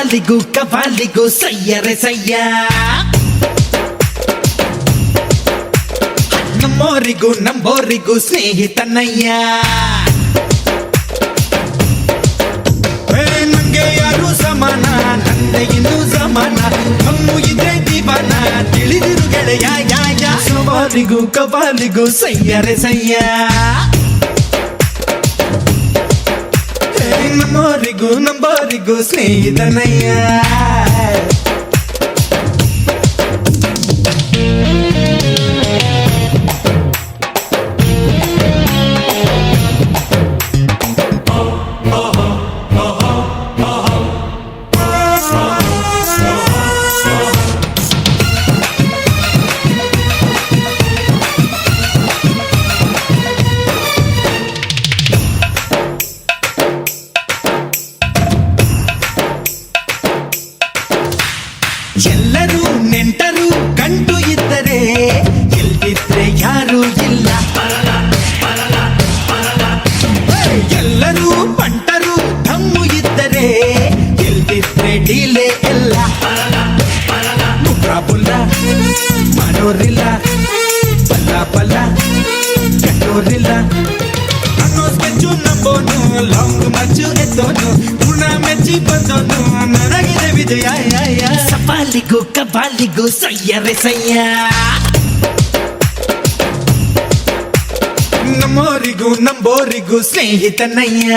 ಸವಾಲಿಗೂ ಕವಾಲಿಗೂ ಸಯ್ಯರೆ ಸಯ್ಯ ನಮ್ಮೋರಿಗೂ ನಂಬೋರಿಗೂ ಸ್ನೇಹಿತನಯ್ಯ ನಂಗೆ ಯಾರು ಸಮಾನ ನಂದೆ ಇನ್ನೂ ಸಮಾನ ಕಮ್ಮು ಇದ್ರೆ ದಿವಾನ ತಿಳಿದಿರು ಗೆಳೆಯ ಯಾಯ ಸವಾಲಿಗೂ ಕವಾಲಿಗೂ ಸಯ್ಯರೆ ಸಯ್ಯ ನಮ್ಮೋರಿಗೂ ನಂಬೋರಿಗೂ ಸ್ನೇಹಿತನಯ್ಯ ಎಲ್ಲರೂ ನೆಂಟರು ಕಂಡು ಇದ್ದರೆ ಎಲ್ಲಿದ್ರೆ ಯಾರು ಇಲ್ಲ ಎಲ್ಲರೂ ಬಂಟರು ದಮ್ಮು ಇದ್ದರೆ ಎಲ್ಲಿದ್ರೆ ಡೀಲೆ ಎಲ್ಲ ಮುಗ್ರ ಬುಲ್ಲ ಮಾಡೋರಿಲ್ಲ ಬಲ್ಲ ಬಲ್ಲ ಕಟ್ಟೋರಿಲ್ಲ ಅನ್ನೋ ಸ್ಕೆಚ್ಚು ನಂಬೋನು ಲಾಂಗ್ ಮಚ್ಚು ಎತ್ತೋನು ಗುಣ ಮೆಚ್ಚಿ ಬಂದೋನು ನನಗಿದೆ ವಿಜಯ ಸವಾಲಿಗೂ ಕವಾಲಿಗೂ ಸಯ್ಯರೆ ಸಯ್ಯ ನಮ್ಮೋರಿಗೂ ನಂಬೋರಿಗೂ ಸ್ನೇಹಿತನಯ್ಯ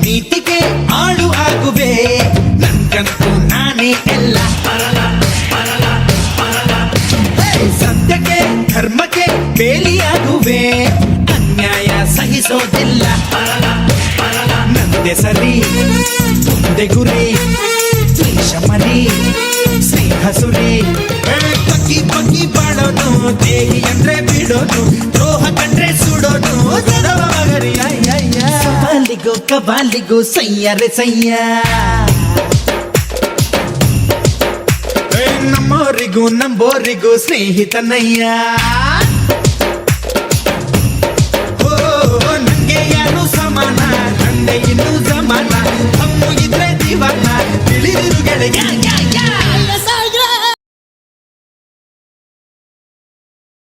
ನೀತಿಗೆ ಆಳು ಆಗುವೆ ನನ್ಗಂತೂ ನಾನೇ ಎಲ್ಲ ಸತ್ಯಕ್ಕೆ ಧರ್ಮಕ್ಕೆ ಬೇಲಿಯಾಗುವೆ ಅನ್ಯಾಯ ಸಹಿಸೋದಿಲ್ಲ ನಂದೆ ಸರಿ ಮುಂದೆ ಗುರಿ ದ್ವೇಷ ಮರಿ ಸ್ನೇಹ ಸುರಿ ಬಗ್ಗಿ ಬಗ್ಗಿ ಬಾಳೋನು ದೇಹಿ ಅಂದ್ರೆ ಬಿಡೋನು ದ್ರೋಹ ಕಂಡ್ರೆ ಸುಡೋನು ಸವಾಲಿಗೂ ಕವಾಲಿಗೂ ಸಯ್ಯರೆ ಸಯ್ಯ ನಮ್ಮೋರಿಗೂ ನಂಬೋರಿಗೂ ಸ್ನೇಹಿತನಯ್ಯ ನಂಗೆ ಯಾರು ಸಮಾನ ನಂದೆ ಇನ್ನೂ ಸಮಾನ ತಮ್ಮು ಇದ್ರೆ ದಿವಾನ ತಿಳಿದಿರು ಗೆಳೆಯ